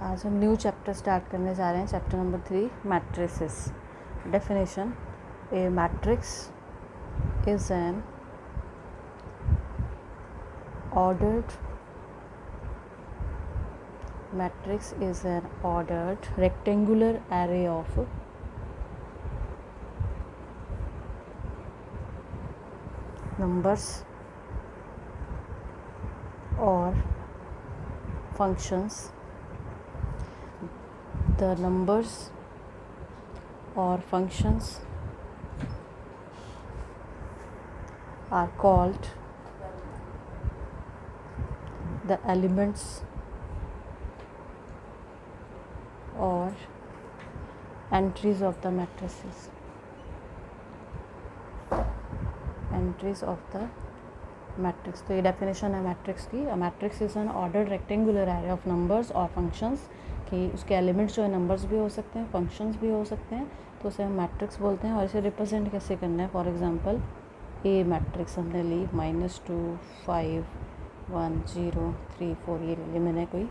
आज हम new chapter start करने जा रहे हैं, chapter number 3, matrices. Definition: A matrix is an ordered rectangular array of numbers or functions. The numbers or functions are called the elements or entries of the matrices. Entries of the matrix. तो ये definition है matrix की। A matrix is an ordered rectangular array of numbers और functions, कि उसके elements जो है numbers भी हो सकते हैं, फंक्शंस भी हो सकते हैं, तो उसे हम मैट्रिक्स बोलते हैं। और इसे रिप्रेजेंट कैसे करना है? फॉर एग्जांपल ए मैट्रिक्स हमने ली -2 5 1 0 3 4, ये ले ली मैंने कोई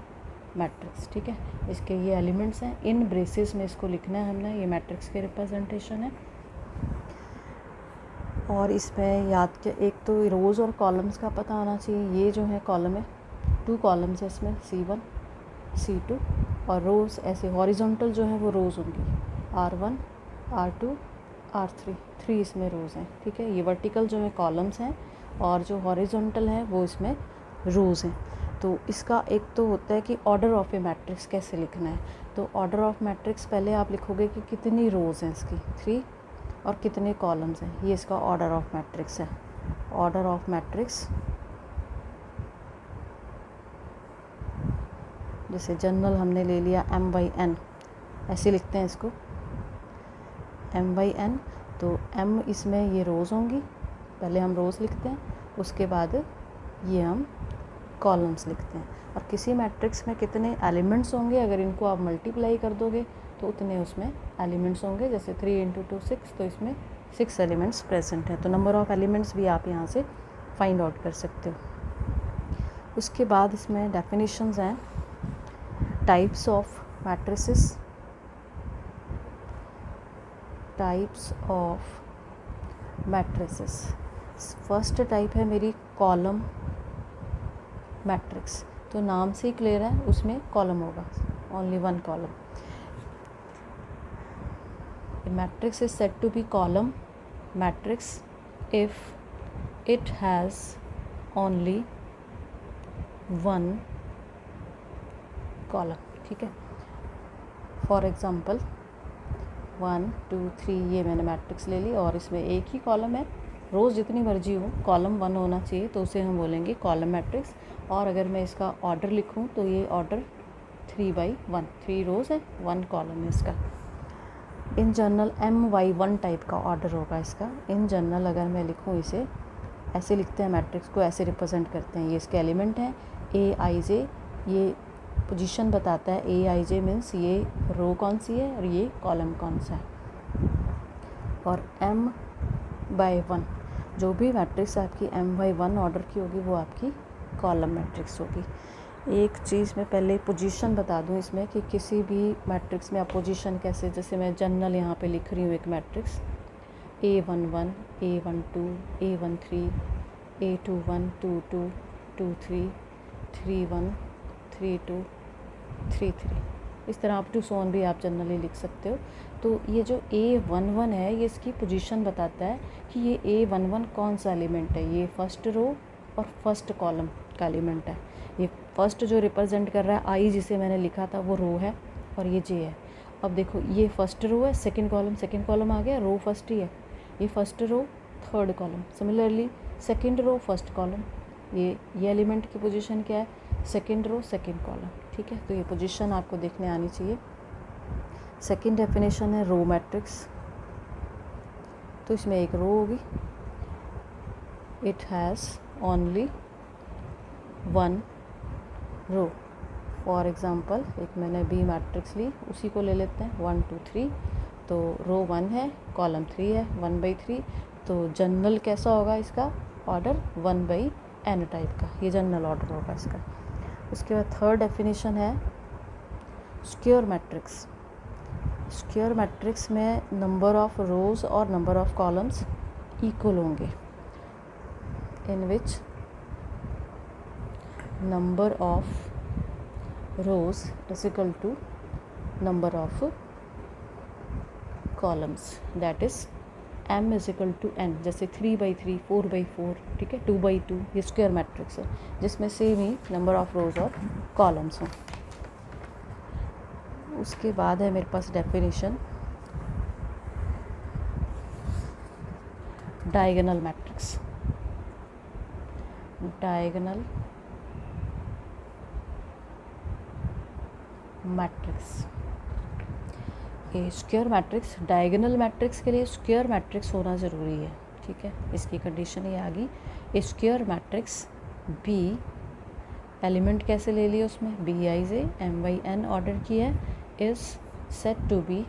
मैट्रिक्स, ठीक है। इसके ये एलिमेंट्स हैं, इन ब्रेसेस में इसको लिखना है हमने, ये मैट्रिक्स के रिप्रेजेंटेशन है। और इसमें याद के एक तो रोज़ और कॉलम्स का पता होना चाहिए। ये जो है कॉलम है, 2 कॉलम्स है इसमें, C1 C2, और रोज़ ऐसे हॉरिजॉन्टल जो है वो रोज़ होंगी, R1 R2 R3, 3 इसमें रोज़ हैं, ठीक है। ये वर्टिकल जो है कॉलम्स हैं और जो हॉरिजॉन्टल हैं वो इसमें रोज़ हैं। तो इसका एक तो होता है कि ऑर्डर ऑफ ए मैट्रिक्स कैसे लिखना है। तो ऑर्डर ऑफ मैट्रिक्स पहले आप लिखोगे कि कितनी रोज़ हैं इसकी, 3, और कितने कॉलम्स हैं, ये इसका ऑर्डर ऑफ मैट्रिक्स है। ऑर्डर ऑफ मैट्रिक्स जैसे जनरल हमने ले लिया m/n, ऐसे लिखते हैं इसको m/n। तो m इसमें ये रोज़ होंगी, पहले हम रोज़ लिखते हैं, उसके बाद ये हम कॉलम्स लिखते हैं। और किसी मैट्रिक्स में कितने एलिमेंट्स होंगे, अगर इनको आप मल्टीप्लाई कर दोगे तो उतने उसमें एलिमेंट्स होंगे। जैसे 3 × 2 6, तो इसमें 6 एलिमेंट्स प्रेजेंट हैं। तो नंबर ऑफ़ एलिमेंट्स भी आप यहाँ से फाइंड आउट कर सकते हो। उसके बाद इसमें डेफिनेशंस हैं types of matrices. Types of matrices, first type है मेरी कॉलम मैट्रिक्स। तो नाम से ही क्लियर है, उसमें कॉलम होगा, only 1 column. A matrix is said to be column matrix if it has only 1 column, ठीक है। फॉर एग्ज़ाम्पल 1 2 3, ये मैंने मैट्रिक्स ले ली और इसमें एक ही कॉलम है, रोज़ जितनी मर्जी हो, कॉलम 1 होना चाहिए, तो उसे हम बोलेंगे कॉलम मैट्रिक्स। और अगर मैं इसका ऑर्डर लिखूं तो ये ऑर्डर 3/1, 3 रोज़ है, 1 कॉलम है इसका। इन जनरल M/1 टाइप का ऑर्डर होगा इसका। इन जनरल अगर मैं लिखूँ इसे, ऐसे लिखते हैं मैट्रिक्स को, ऐसे रिप्रेजेंट करते हैं। ये इसके एलिमेंट हैं AIJ, ये पोजीशन बताता है। AIJ मीन्स ये रो कौन सी है और ये कॉलम कौन सा है। और M/1, जो भी मैट्रिक्स आपकी M/1 ऑर्डर की होगी वो आपकी कॉलम मैट्रिक्स होगी। एक चीज़ मैं पहले पोजीशन बता दूं इसमें, कि किसी भी मैट्रिक्स में आप पोजीशन कैसे, जैसे मैं जनरल यहाँ पे लिख रही हूँ एक matrix A11 A12 A13 A21 22 23 31 32 33, इस तरह अप टू सोन भी आप जनरली लिख सकते हो। तो ये जो A11 है, ये इसकी पोजीशन बताता है कि ये A11 कौन सा एलिमेंट है। ये फर्स्ट रो और फर्स्ट कॉलम का एलिमेंट है। ये फर्स्ट जो रिप्रेजेंट कर रहा है I, जिसे मैंने लिखा था, वो रो है, और ये J है। अब देखो, ये फर्स्ट रो है, सेकंड कॉलम आ गया, रो फर्स्ट ही है, ये first row third column. Similarly second row first column, ये एलिमेंट की पोजीशन क्या है, सेकंड रो सेकंड कॉलम, ठीक है। तो ये पोजीशन आपको देखने आनी चाहिए। सेकंड डेफिनेशन है रो मैट्रिक्स। तो इसमें एक रो होगी, it has only 1 row. For example एक मैंने B मैट्रिक्स ली, उसी को ले लेते हैं 1 2 3। तो रो 1 है, कॉलम 3 है, 1/3। तो जनरल कैसा होगा इसका ऑर्डर, 1/n टाइप का, ये जनरल ऑर्डर होगा इसका। उसके बाद थर्ड डेफिनेशन है स्क्वायर मैट्रिक्स, स्क्वायर मैट्रिक्स में नंबर ऑफ रोज और नंबर ऑफ कॉलम्स इक्वल होंगे, in which number of rows is equal to number of columns, that is m is equal to n, जैसे 3/3, 4/4, ठीक है, 2/2, ये square matrix है जिसमें same ही नंबर ऑफ रोज और कॉलम्स हों। उसके बाद है मेरे पास definition diagonal matrix. Diagonal matrix, ये स्क्वायर मैट्रिक्स, डायगोनल मैट्रिक्स के लिए स्क्वायर मैट्रिक्स होना ज़रूरी है, ठीक है, इसकी कंडीशन ये आ गई। स्क्वायर मैट्रिक्स बी, एलिमेंट कैसे ले लिए उसमें, BIJ M/N ऑर्डर की है, is set to be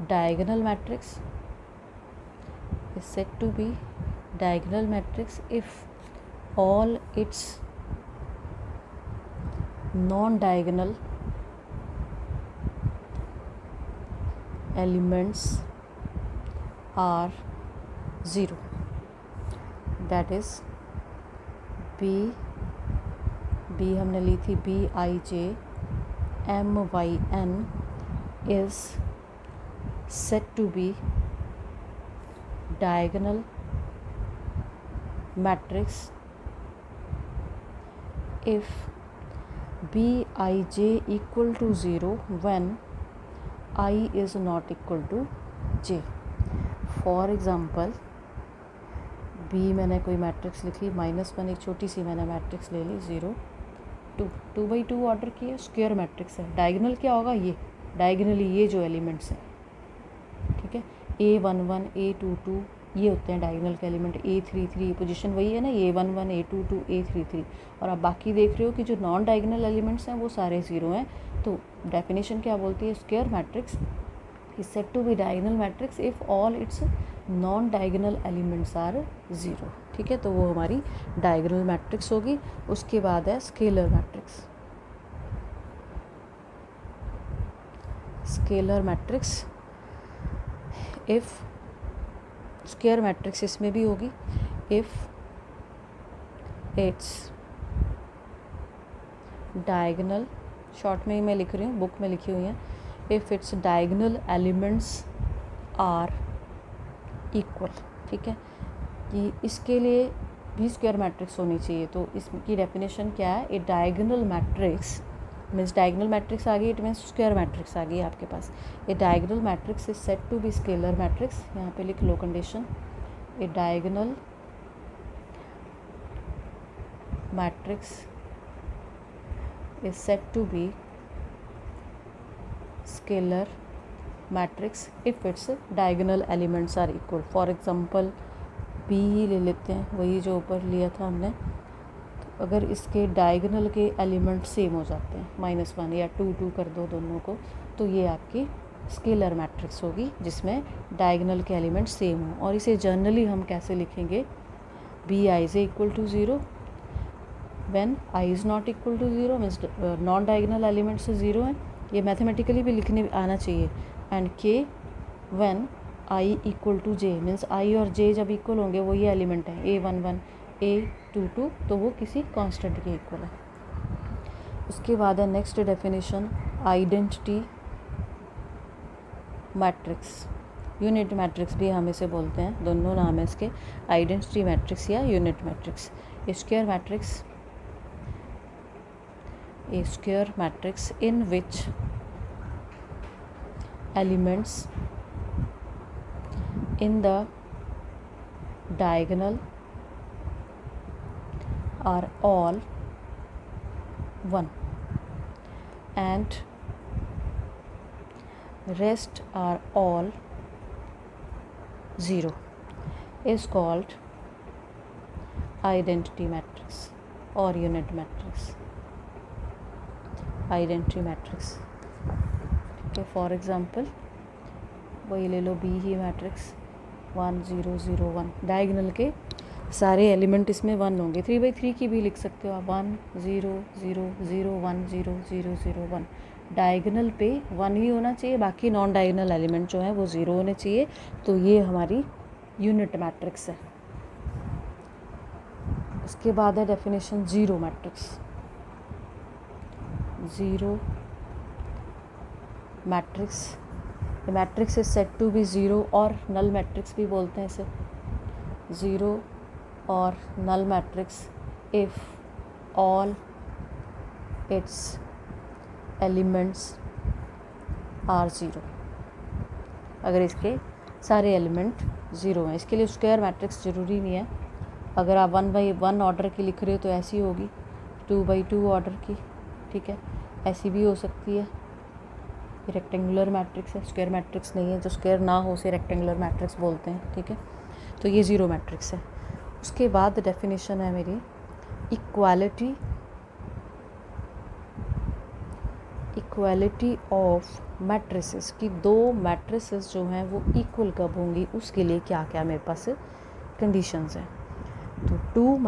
diagonal matrix, is said to be diagonal matrix if all its non-diagonal elements are 0, that is B हमने ली थी BIJ M/N is said to be diagonal matrix if BIJ equal to 0 when I is not equal to J। For example B मैंने कोई matrix लिख ली, -1, एक छोटी सी मैंने matrix ले ली, 0 2, 2/2 order किया, स्क्वायर मैट्रिक्स है। डायगोनल क्या होगा, ये डायगोनली ये जो एलिमेंट्स हैं, ठीक है, A11 A22 ये होते हैं डायगोनल के एलिमेंट, A33 पोजीशन वही है ना, A11 A22 A33, और आप बाकी देख रहे हो कि जो नॉन डायगोनल एलिमेंट्स हैं वो सारे 0 हैं। तो डेफिनेशन क्या बोलती है, square matrix is said to be diagonal matrix if all its non diagonal elements are 0, ठीक है, तो वो हमारी डायगोनल मैट्रिक्स होगी। उसके बाद है scalar matrix. Scalar matrix if, square matrix इसमें भी होगी, इफ़ इट्स डायगोनल, शॉर्ट में ही मैं लिख रही हूँ, बुक में लिखी हुई है, if its diagonal elements are equal, ठीक है, कि इसके लिए भी स्क्वायर मैट्रिक्स होनी चाहिए। तो इसकी डेफिनेशन क्या है, a diagonal matrix means diagonal matrix आ गई, इट मीन्स स्क्वायर मैट्रिक्स आ गई आपके पास। A diagonal matrix is set to be scalar matrix, यहाँ पे लिख लो condition, a diagonal matrix is set to be scalar matrix if its diagonal elements are equal. For example B ही ले लेते हैं, वही जो ऊपर लिया था हमने, तो अगर इसके डायगोनल के एलिमेंट सेम हो जाते हैं, -1 या 2 कर दो दोनों को, तो ये आपकी स्केलर मैट्रिक्स होगी जिसमें डायगोनल के एलिमेंट सेम हों। और इसे जनरली हम कैसे लिखेंगे, BIJ equal to 0 when I is not equal to 0 means non diagonal elements 0 हैं, ये मैथमेटिकली भी लिखने आना चाहिए, and K when I equal to J means I और J जब इक्वल होंगे वो ये एलिमेंट हैं, A11 A22, तो वो किसी कांस्टेंट के इक्वल है। उसके बाद है next definition identity matrix, unit matrix भी हम इसे बोलते हैं, दोनों नाम है इसके, आइडेंटिटी मैट्रिक्स या unit matrix. Square matrix, a square matrix in which elements in the diagonal are all 1 and rest are all 0 is called identity matrix or unit matrix, identity matrix, ठीक है। फॉर एग्ज़ाम्पल वही ले लो, B ही matrix 1 0 0 1, diagonal के सारे element इसमें 1 होंगे। 3/3 की भी लिख सकते हो आप, 1 0 0 0 1 0 0 0 1। डायगोनल पे 1 ही होना चाहिए, बाकी नॉन डायगोनल एलिमेंट जो है वो 0 होने चाहिए। तो ये हमारी यूनिट मैट्रिक्स है। उसके बाद है definition zero matrix. Zero matrix, the matrix is set to be zero, और नल मैट्रिक्स भी बोलते हैं इसे। ज़ीरो और null matrix if all its elements are zero, अगर इसके सारे एलिमेंट ज़ीरो हैं। इसके लिए स्क्वायर मैट्रिक्स ज़रूरी नहीं है। अगर आप 1/1 ऑर्डर की लिख रहे हो तो ऐसी होगी, 2/2 ऑर्डर की, ठीक है, ऐसी भी हो सकती है। रेक्टेंगुलर मैट्रिक्स है, स्क्वायर मैट्रिक्स नहीं है। जो स्क्वायर ना हो उसे रेक्टेंगुलर मैट्रिक्स बोलते हैं, ठीक है। तो ये ज़ीरो मैट्रिक्स है। उसके बाद डेफिनेशन है मेरी इक्वालिटी ऑफ मैट्रिसेस, कि दो मैट्रिसेस जो हैं वो इक्वल कब होंगी, उसके लिए क्या क्या मेरे पास कंडीशंस हैं। तो टू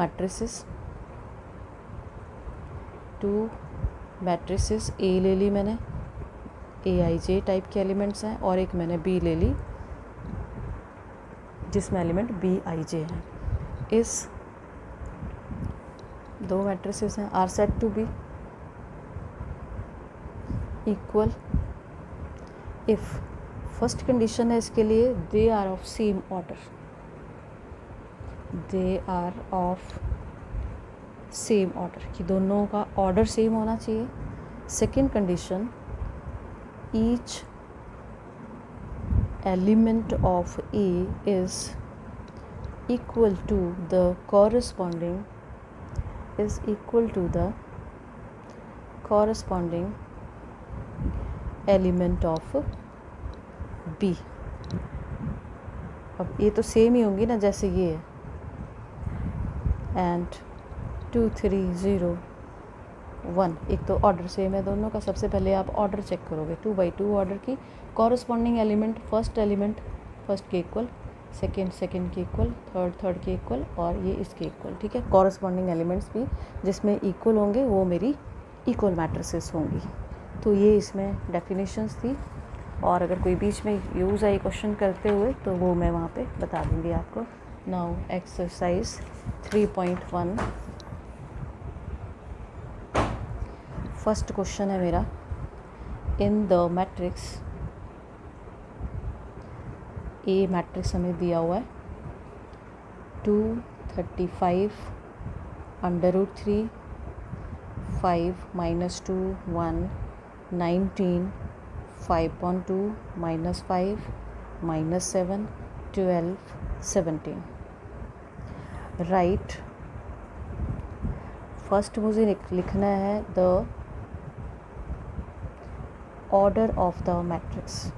मैट्रिसेस ए ले ली मैंने, AIJ टाइप के एलिमेंट्स हैं, और एक मैंने B ले ली जिसमें एलिमेंट BIJ है। इस दो मैट्रिसेस हैं, are set to be equal if, first condition है इसके लिए, they are of same order, they are of same order, कि दोनों का ऑर्डर सेम होना चाहिए। Second condition, each element of A is equal to the corresponding element of B। अब ये तो सेम ही होंगी ना जैसे ये है, एंड 2 3 0 1, एक तो ऑर्डर सेम है दोनों का। सबसे पहले आप ऑर्डर चेक करोगे, 2/2 ऑर्डर की, कॉरस्पॉन्डिंग एलिमेंट फर्स्ट के इक्वल, सेकंड के इक्वल, थर्ड के इक्वल, और ये इसके इक्वल, ठीक है। कॉरस्पॉन्डिंग एलिमेंट्स भी जिसमें इक्वल होंगे वो मेरी इक्वल मैट्रिसेस होंगी। तो ये इसमें डेफिनेशंस थी, और अगर कोई बीच में यूज़ आई क्वेश्चन करते हुए तो वो मैं वहाँ पे बता दूँगी आपको। नाउ एक्सरसाइज 3.1, फर्स्ट क्वेश्चन है मेरा, in the matrix, A matrix हमें दिया हुआ है, 235 √3 5 - 2 1 19 5/2 -5 -7 12 17। राइट, फर्स्ट मुझे लिखना है the order of the matrix.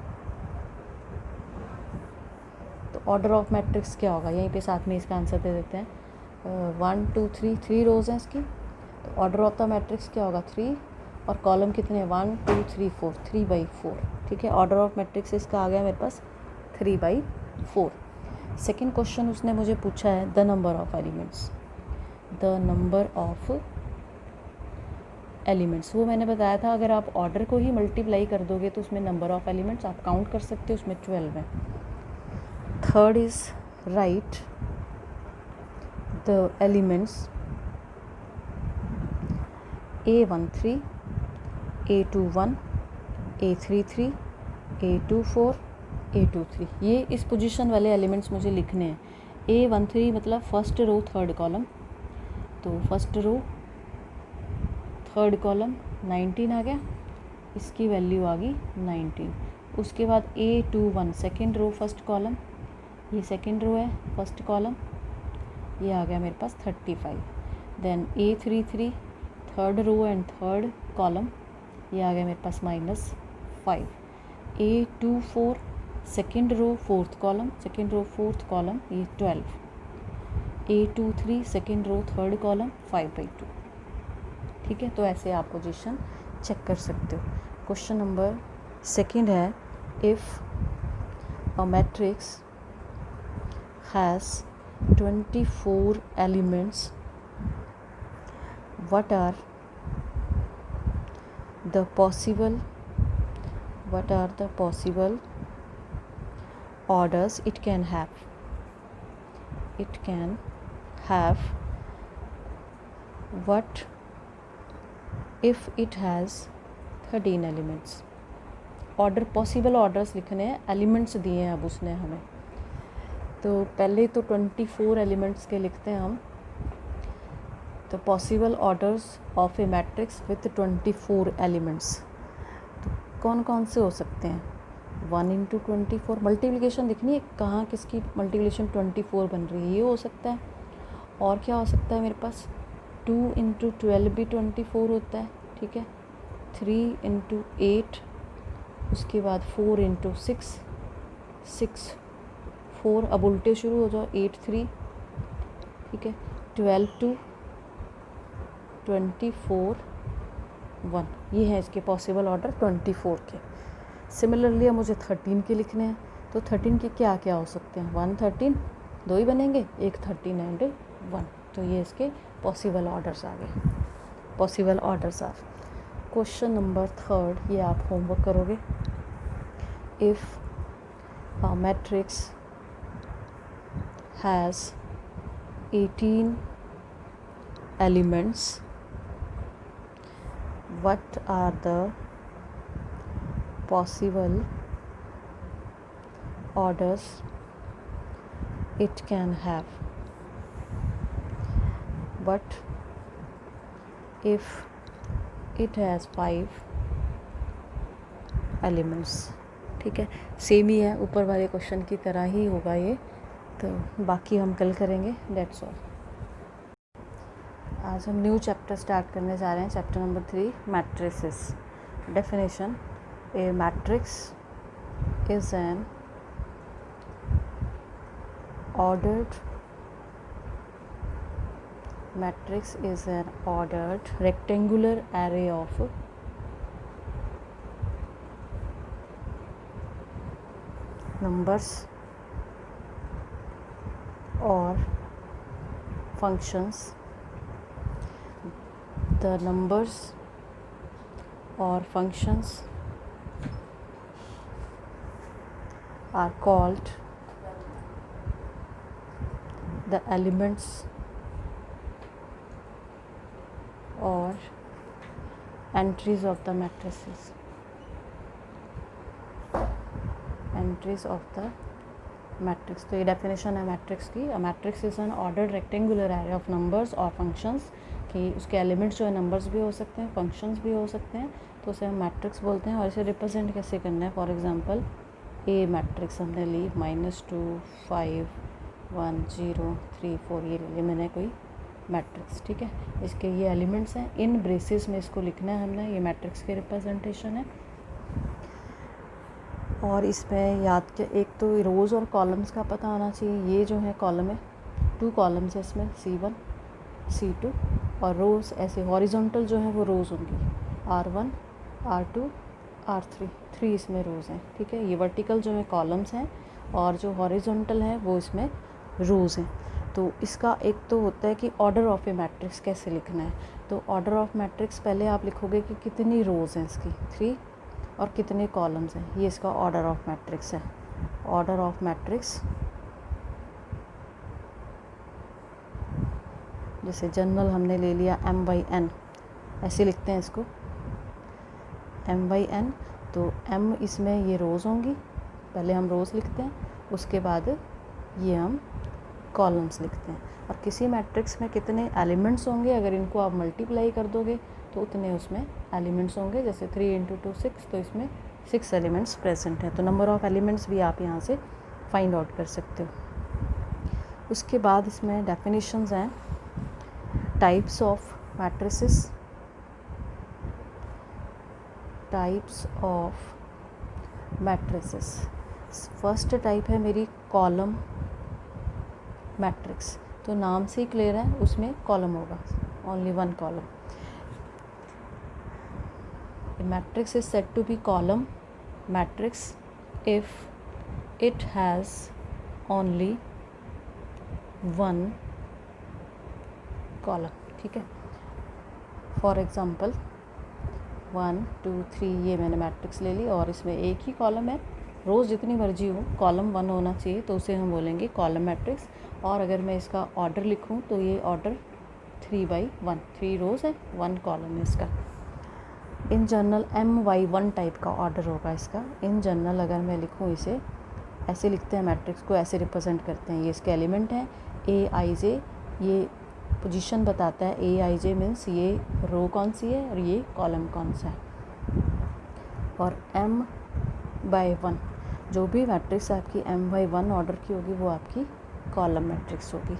तो ऑर्डर ऑफ मैट्रिक्स क्या होगा, यहीं पे साथ में इसका आंसर दे देते हैं। 1 2 3 रोज़ हैं इसकी, तो ऑर्डर ऑफ द मैट्रिक्स क्या होगा, 3, और कॉलम कितने हैं, 1 2 3 4, 3/4, ठीक है। ऑर्डर ऑफ मैट्रिक्स इसका आ गया मेरे पास 3/4। सेकेंड क्वेश्चन उसने मुझे पूछा है द नंबर ऑफ एलिमेंट्स, वो मैंने बताया था अगर आप ऑर्डर को ही मल्टीप्लाई कर दोगे तो उसमें नंबर ऑफ एलिमेंट्स आप काउंट कर सकते हो, उसमें 12 है। Third is right the elements A13 A21 A33 A24 A23, ये इस पोजीशन वाले एलिमेंट्स मुझे लिखने हैं। A13 मतलब फर्स्ट रो थर्ड कॉलम, तो फर्स्ट रो थर्ड कॉलम 19 आ गया, इसकी वैल्यू आ गई 19। उसके बाद A21 second row first column, ये सेकेंड रो है फर्स्ट कॉलम, ये आ गया मेरे पास 35। Then A33 third row and third column, ये आ गया मेरे पास -5। A24 second row fourth column, ये 12। A23 second row third column 5/2, ठीक है। तो ऐसे आप पोजीशन चेक कर सकते हो। क्वेश्चन नंबर सेकेंड है, if a matrix has 24 elements, what are the possible orders it can have? It can have what if it has 13 elements? Order, possible orders लिखने हैं, एलिमेंट्स दिए हैं अब उसने हमें। तो पहले तो 24 एलिमेंट्स के लिखते हैं हम। तो possible orders of A matrix with 24 elements, तो कौन कौन से हो सकते हैं? 1 इंटू 24, मल्टीप्लिकेशन दिखनी है कहाँ किसकी मल्टीप्लिकेशन 24 बन रही है, ये हो सकता है। और क्या हो सकता है मेरे पास? 2 इंटू 12 भी 24 होता है, ठीक है। 3 इंटू 8, उसके बाद 4 इंटू 6, 6 4, अब उल्टे शुरू हो जाओ, 8 3, ठीक है। 12 2 24 1, ये है इसके पॉसिबल ऑर्डर 24 के। सिमिलरली अब मुझे 13 के लिखने हैं, तो 13 के क्या क्या हो सकते हैं? 1 13, 2 ही बनेंगे, एक 13 एंड 1, तो ये इसके पॉसिबल ऑर्डर्स आ गए। Possible orders are. Question number 3, ये आप होमवर्क करोगे। If a matrix has 18 elements, what are the possible orders it can have? What if it has 5 elements? ठीक है, सेम ही है, ऊपर वाले क्वेश्चन की तरह ही होगा ये, तो बाकी हम कल करेंगे। That's all. आज हम न्यू चैप्टर स्टार्ट करने जा रहे हैं, chapter number 3, matrices. Definition: A matrix is an ordered rectangular array of numbers or functions. The numbers or functions are called the elements or entries of the matrices. Entries of the matrix. तो ये definition है matrix की। A matrix is an ordered rectangular array of numbers और functions, कि उसके elements जो है numbers भी हो सकते हैं, फंक्शंस भी हो सकते हैं, तो उसे हम मैट्रिक्स बोलते हैं। और इसे रिप्रेजेंट कैसे करना है? फॉर एग्जांपल ए मैट्रिक्स हमने ली, -2 5 1 0 3 4, ये ले ली मैंने कोई मैट्रिक्स, ठीक है। इसके ये एलिमेंट्स हैं, इन ब्रेसेस में इसको लिखना है हमने, ये मैट्रिक्स के रिप्रेजेंटेशन है। और इसमें याद के एक तो रोज़ और कॉलम्स का पता होना चाहिए। ये जो है कॉलम है, 2 कॉलम्स है इसमें, C1 C2, और रोज़ ऐसे हॉरिजॉन्टल जो है वो रोज़ होंगी, R1 R2 R3, 3 इसमें रोज़ हैं, ठीक है। ये वर्टिकल जो है कॉलम्स हैं और जो हॉरिजॉन्टल है वो इसमें रोज़ हैं। तो इसका एक तो होता है कि ऑर्डर ऑफ ए मैट्रिक्स कैसे लिखना है। तो ऑर्डर ऑफ मैट्रिक्स पहले आप लिखोगे कि कितनी रोज़ हैं इसकी, 3, और कितने कॉलम्स हैं, ये इसका ऑर्डर ऑफ मैट्रिक्स है। ऑर्डर ऑफ मैट्रिक्स, जैसे जनरल हमने ले लिया m/n, ऐसे लिखते हैं इसको m/n। तो m इसमें ये रोज़ होंगी, पहले हम रोज़ लिखते हैं, उसके बाद ये हम कॉलम्स लिखते हैं। और किसी मैट्रिक्स में कितने एलिमेंट्स होंगे, अगर इनको आप मल्टीप्लाई कर दोगे तो उतने उसमें एलिमेंट्स होंगे। जैसे 3 इंटू 2 6, तो इसमें 6 एलिमेंट्स प्रेजेंट हैं। तो नंबर ऑफ़ एलिमेंट्स भी आप यहाँ से फाइंड आउट कर सकते हो। उसके बाद इसमें डेफिनेशंस हैं, types of matrices. Types of matrices, first type है मेरी कॉलम मैट्रिक्स। तो नाम से ही क्लियर है, उसमें कॉलम होगा, only 1 column. A matrix is said to be column matrix if it has only 1 column, ठीक है। फॉर एग्ज़ाम्पल 1 2 3 ये मैंने मैट्रिक्स ले ली और इसमें एक ही कॉलम है, रोज़ जितनी मर्जी हो कॉलम 1 होना चाहिए, तो उसे हम बोलेंगे कॉलम मैट्रिक्स। और अगर मैं इसका ऑर्डर लिखूं तो ये ऑर्डर 3/1, 3 रोज़ है, 1 कॉलम है इसका। इन जनरल MY1 टाइप का ऑर्डर होगा इसका। इन जनरल अगर मैं लिखूँ इसे, ऐसे लिखते हैं मैट्रिक्स को, ऐसे रिप्रेजेंट करते हैं। ये इसके एलिमेंट हैं AIJ, ये पोजीशन बताता है। AIJ मीन्स ये रो कौन सी है और ये कॉलम कौन सा है। और M/1 जो भी मैट्रिक्स आपकी M/1 ऑर्डर की होगी वो आपकी कॉलम मैट्रिक्स होगी।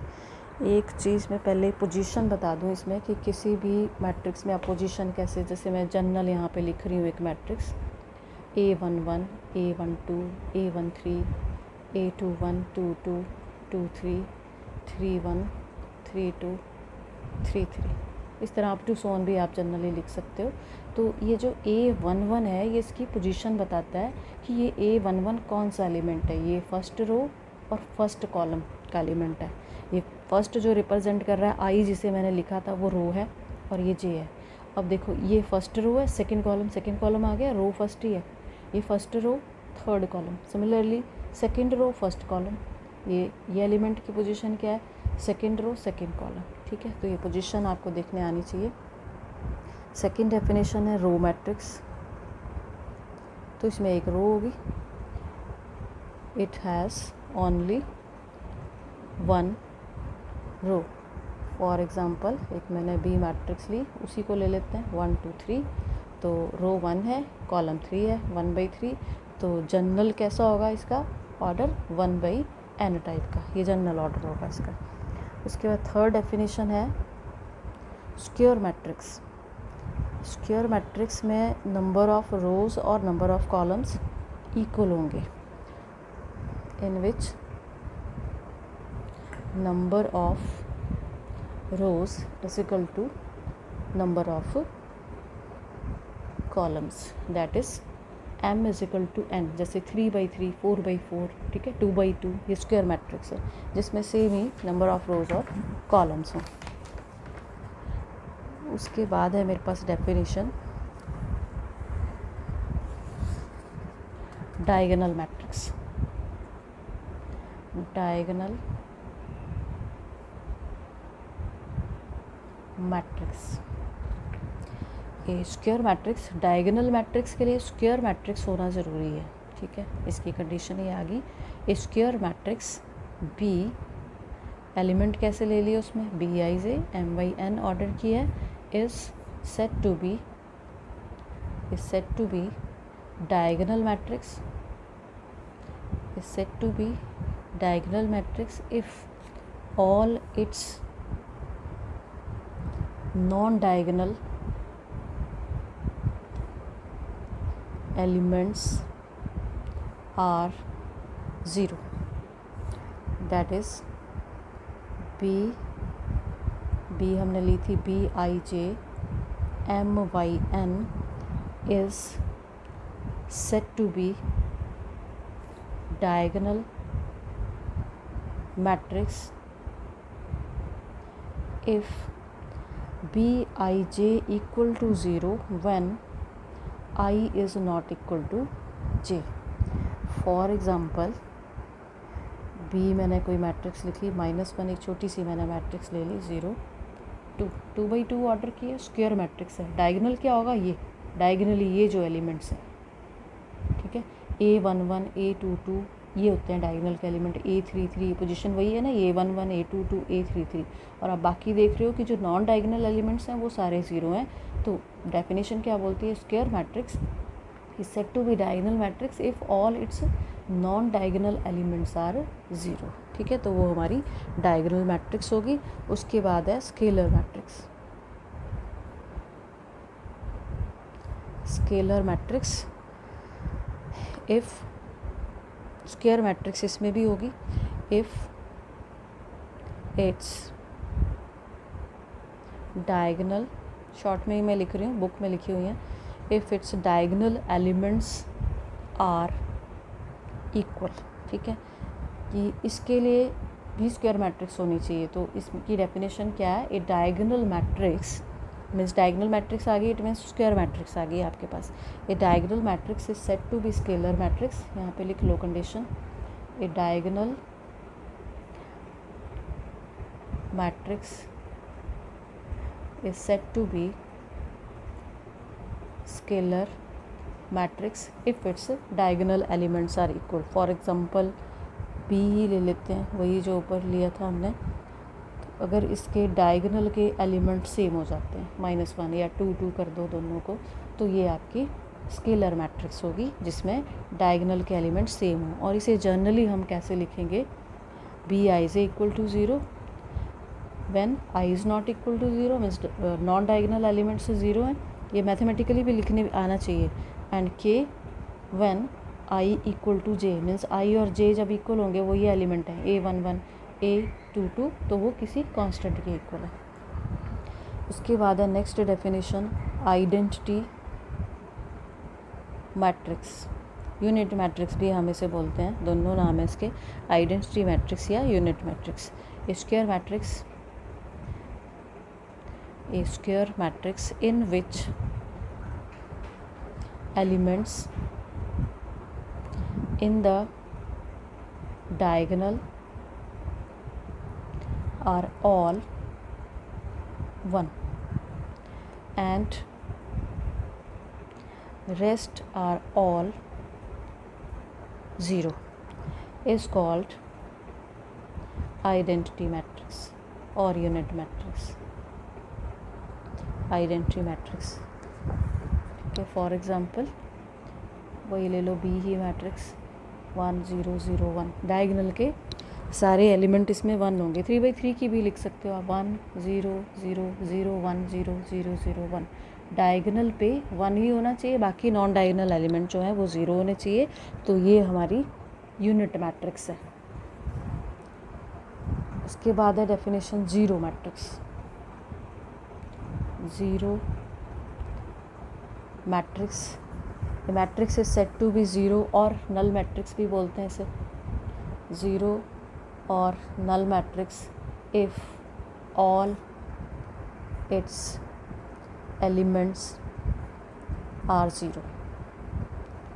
एक चीज़ मैं पहले पोजीशन बता दूं इसमें कि किसी भी मैट्रिक्स में आप पोजीशन कैसे, जैसे मैं जनरल यहाँ पे लिख रही हूँ एक matrix A11 A12 A13 A21 22 23 31 32 33, इस तरह अप टू सोन भी आप जनरली लिख सकते हो। तो ये जो A11 है ये इसकी पोजीशन बताता है कि ये A11 कौन सा एलिमेंट है। ये फर्स्ट रो और फर्स्ट कॉलम का एलिमेंट है। ये फर्स्ट जो रिप्रेजेंट कर रहा है I जिसे मैंने लिखा था वो रो है और ये J है। अब देखो ये फर्स्ट रो है, सेकंड कॉलम आ गया, रो फर्स्ट ही है। ये first row third column, similarly second row first column. ये एलिमेंट की पोजीशन क्या है, सेकंड रो सेकंड कॉलम, ठीक है। तो ये पोजीशन आपको देखने आनी चाहिए। सेकंड डेफिनेशन है रो मैट्रिक्स, तो इसमें एक रो होगी, it has only 1 row. For example एक मैंने B मैट्रिक्स ली, उसी को ले लेते हैं 1 2 3, तो रो 1 है, कॉलम 3 है, 1/3। तो जनरल कैसा होगा इसका ऑर्डर, 1/n टाइप का, ये जनरल ऑर्डर होगा इसका। उसके बाद थर्ड डेफिनेशन है स्क्वायर मैट्रिक्स। स्क्वायर मैट्रिक्स में नंबर ऑफ रोज़ और नंबर ऑफ कॉलम्स इक्वल होंगे, in which number of rows is equal to number of columns, that is M is equal to n। जैसे 3/3 4/4, ठीक है, 2/2, ये square matrix है जिसमें same ही नंबर ऑफ रोज़ और कॉलम्स हों। उसके बाद है मेरे पास definition diagonal matrix. Diagonal matrix, ये स्क्वायर मैट्रिक्स, डायगोनल मैट्रिक्स के लिए स्क्वायर मैट्रिक्स होना ज़रूरी है, ठीक है। इसकी कंडीशन ये आ गई, स्क्वायर मैट्रिक्स B एलिमेंट कैसे ले लिए उसमें, BIJ M/n ऑर्डर की है, is set to be diagonal matrix, is said to be diagonal matrix if all its non-diagonal elements are 0, that is B हमने ली थी BIJ M/n is said to be diagonal matrix if Bij equal to 0 when I is not equal to j। For example B मैंने कोई matrix लिखी -1, एक छोटी सी मैंने matrix ले ली 0 2, 2/2 order की है, स्क्वायर मैट्रिक्स है। डायगोनल क्या होगा, ये डायगोनली ये जो एलिमेंट्स हैं, ठीक है, A11 A22 ये होते हैं डायगोनल के एलिमेंट। A33 पोजीशन वही है ना, A11 A22 A33। और आप बाकी देख रहे हो कि जो नॉन डायगोनल एलिमेंट्स हैं वो सारे 0 हैं। तो डेफिनेशन क्या बोलती है, square matrix is said to be diagonal matrix if all its non diagonal elements are 0, ठीक है। तो वो हमारी डायगोनल मैट्रिक्स होगी। उसके बाद है scalar matrix. Scalar matrix if square matrix इसमें भी होगी, इफ़ इट्स डायगोनल, शॉर्ट में ही मैं लिख रही हूँ, बुक में लिखी हुई है, if its diagonal elements are equal, ठीक है। कि इसके लिए भी स्क्वायर मैट्रिक्स होनी चाहिए। तो इसकी डेफिनेशन क्या है, a diagonal matrix means diagonal matrix आ गई, इट मीन्स स्क्वायर मैट्रिक्स आ गई आपके पास। A diagonal matrix is set to be scalar matrix, यहाँ पे लिख लो condition, a diagonal matrix is set to be scalar matrix if its diagonal elements are equal. For example B ही ले लेते हैं, वही जो ऊपर लिया था हमने। तो अगर इसके डायगोनल के एलिमेंट सेम हो जाते हैं, -1 या 2 कर दो दोनों को, तो ये आपकी स्केलर मैट्रिक्स होगी जिसमें डायगोनल के एलिमेंट सेम हो। और इसे जनरली हम कैसे लिखेंगे, B I J equal to 0 when I is not equal to 0 means non diagonal elements 0 हैं, ये मैथमेटिकली भी लिखने आना चाहिए। And K when I equal to J means I और जे जब इक्वल होंगे वो ये एलिमेंट है A11 A22, तो वो किसी कांस्टेंट के इक्वल है। उसके बाद है next definition, identity matrix, unit matrix भी हम इसे बोलते हैं, दोनों नाम है इसके, आइडेंटिटी मैट्रिक्स या unit matrix. Square matrix, a square matrix in which elements in the diagonal are all 1 and rest are all 0 is called identity matrix or unit matrix, identity matrix. ठीक है, फॉर एग्जांपल वही ले लो, B ही matrix 1 0 0 1, diagonal के सारे element इसमें 1 होंगे। 3/3 की भी लिख सकते हो आप, 1 0 0 0 1 0 0 0 1। डायगोनल पे 1 ही होना चाहिए, बाकी नॉन डायगोनल एलिमेंट जो हैं वो 0 होने चाहिए। तो ये हमारी यूनिट मैट्रिक्स है। उसके बाद है definition zero matrix, zero matrix, matrix is set to be zero और नल मैट्रिक्स भी बोलते हैं इसे, ज़ीरो और null matrix if all its elements are zero,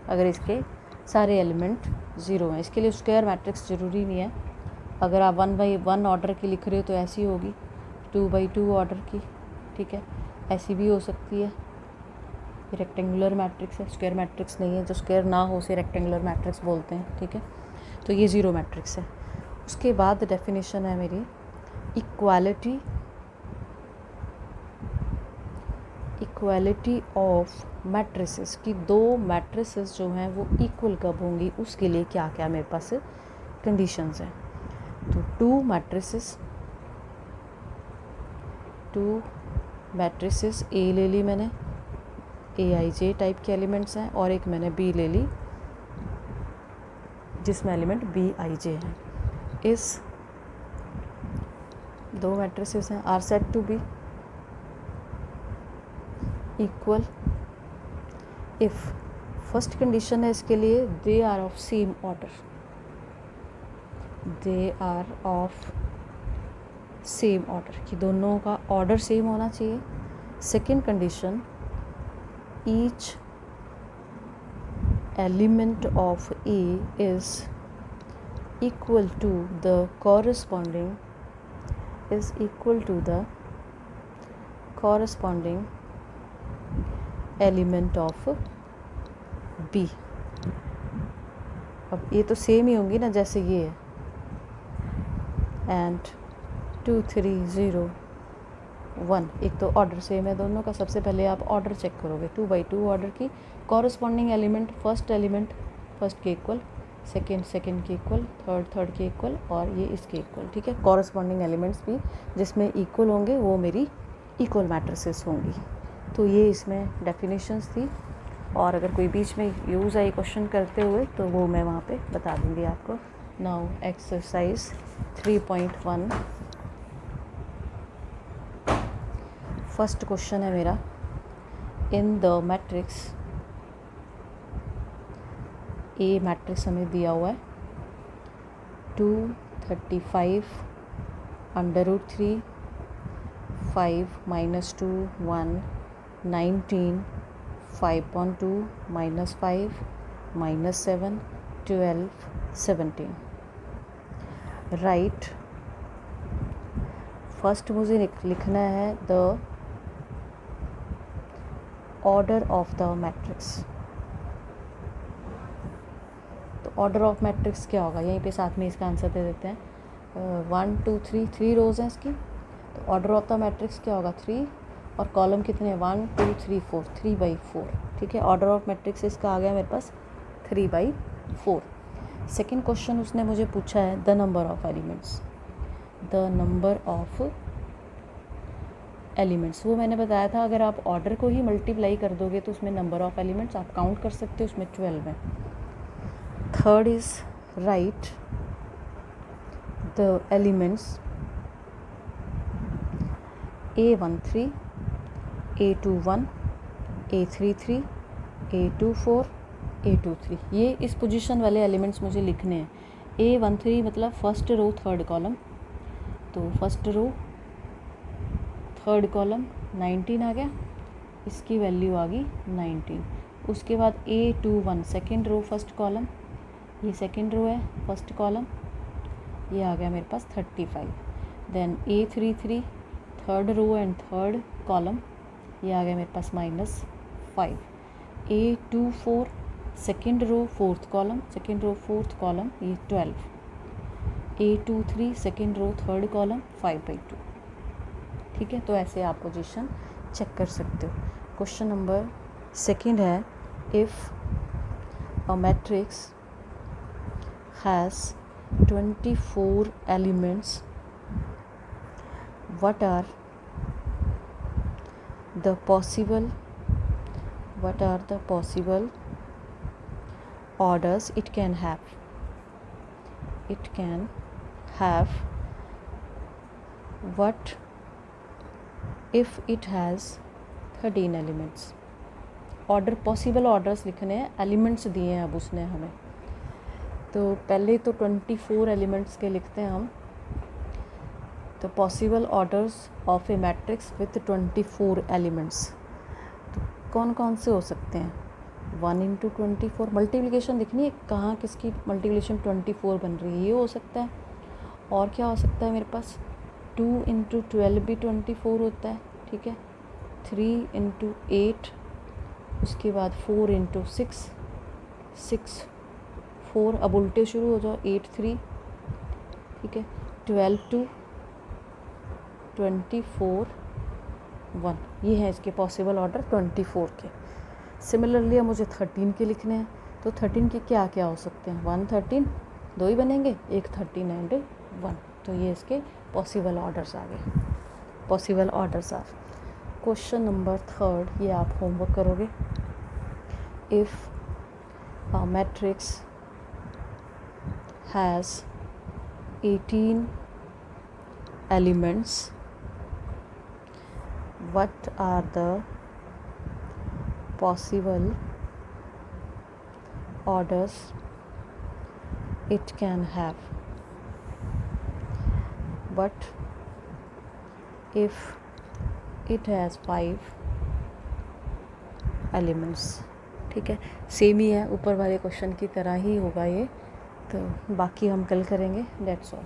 अगर इसके सारे एलिमेंट ज़ीरो हैं। इसके लिए स्क्वायर मैट्रिक्स ज़रूरी नहीं है, अगर आप 1/1 ऑर्डर की लिख रहे हो तो ऐसी होगी, 2/2 ऑर्डर की, ठीक है, ऐसी भी हो सकती है। रेक्टेंगुलर मैट्रिक्स है, स्क्वायर मैट्रिक्स नहीं है, जो स्क्वायर ना हो उसे रेक्टेंगुलर मैट्रिक्स बोलते हैं, ठीक है। तो ये ज़ीरो मैट्रिक्स है। उसके बाद डेफिनेशन है मेरी इक्वालिटी ऑफ मैट्रिसेस, कि दो मैट्रिसेस जो हैं वो इक्वल कब होंगी, उसके लिए क्या क्या मेरे पास कंडीशंस हैं। तो टू मैट्रिसेस ए ले ली मैंने, AIJ टाइप के एलिमेंट्स हैं, और एक मैंने बी ले ली जिसमें एलिमेंट BIJ हैं। इस दो मैट्रिसेस हैं are set to be equal if, first condition है इसके लिए, they are of same order, they are of same order, कि दोनों का ऑर्डर सेम होना चाहिए। Second condition, each element of A is equal to the corresponding element of B। अब ये तो सेम ही होंगी ना जैसे ये है, एंड 2 3 0 1, एक तो ऑर्डर सेम है दोनों का। सबसे पहले आप ऑर्डर चेक करोगे, 2/2 ऑर्डर की, कॉरस्पॉन्डिंग एलिमेंट फर्स्ट के इक्वल, सेकंड के इक्वल, थर्ड के इक्वल, और ये इसके इक्वल, ठीक है। कॉरस्पॉन्डिंग एलिमेंट्स भी जिसमें इक्वल होंगे वो मेरी इक्वल मैट्रिसेस होंगी। तो ये इसमें डेफिनेशंस थी, और अगर कोई बीच में यूज़ आई क्वेश्चन करते हुए तो वो मैं वहाँ पे बता दूँगी आपको। नाउ एक्सरसाइज 3.1, फर्स्ट क्वेश्चन है मेरा, in the matrix A matrix हमें दिया हुआ है 2 35 √3, 5 - 2 1, 19, 5.2 - 5 -7, 12, 17. राइट, फर्स्ट मुझे लिखना है the order of the matrix. तो ऑर्डर ऑफ मैट्रिक्स क्या होगा, यहीं पे साथ में इसका आंसर दे देते हैं। 1 2 3 3 रोज़ हैं इसकी, तो ऑर्डर ऑफ द मैट्रिक्स क्या होगा 3, और कॉलम कितने हैं 1 2 3 4, 3/4। ठीक है, ऑर्डर ऑफ मैट्रिक्स इसका आ गया मेरे पास 3/4। सेकेंड क्वेश्चन उसने मुझे पूछा है the number of elements, the number of elements. वो मैंने बताया था अगर आप ऑर्डर को ही मल्टीप्लाई कर दोगे तो उसमें नंबर ऑफ एलिमेंट्स आप काउंट कर सकते हो, उसमें 12 है। Third is right the elements A13, A21, A33, A24, A23। ये इस पोजीशन वाले एलिमेंट्स मुझे लिखने हैं। A13 मतलब फर्स्ट रो थर्ड कॉलम, तो फर्स्ट रो थर्ड कॉलम 19 आ गया, इसकी वैल्यू आ गई 19। उसके बाद A21 second row first column, ये सेकेंड रो है फर्स्ट कॉलम, ये आ गया मेरे पास 35। Then A33 third row and third column, ये आ गया मेरे पास -5। A24 second row fourth column, second row fourth column, ये 12। A23 second row third column 5/2। ठीक है, तो ऐसे आप पोजीशन चेक कर सकते हो। क्वेश्चन नंबर सेकेंड है if a matrix has 24 elements, what are the possible orders it can have? It can have what if it has 13 elements? Order possible orders लिखने हैं, एलिमेंट्स दिए हैं अब उसने हमें। तो पहले तो 24 एलिमेंट्स के लिखते हैं हम। तो possible orders of A matrix with 24 elements, तो कौन कौन से हो सकते हैं। 1 × 24 मल्टीप्लिकेशन दिखनी है, कहाँ किसकी मल्टीप्लिकेशन 24 बन रही है, ये हो सकता है। और क्या हो सकता है मेरे पास 2 × 12 भी 24 होता है। ठीक है, 3 × 8, उसके बाद 4 × 6, 6 4, अब उल्टे शुरू हो जाओ, 8 3। ठीक है, 12 2 24 1, ये है इसके पॉसिबल ऑर्डर 24 के। सिमिलरली अब मुझे 13 के लिखने हैं, तो 13 के क्या क्या हो सकते हैं 1 13, दो ही बनेंगे, एक 13 एंड 1, तो ये इसके पॉसिबल ऑर्डर्स आ गए। Possible orders are. Question number third, ये आप होमवर्क करोगे। If a matrix has 18 elements, what are the possible orders it can have? What if it has 5 elements? ठीक है, सेम ही है, ऊपर वाले क्वेश्चन की तरह ही होगा ये, तो बाकी हम कल करेंगे। That's all.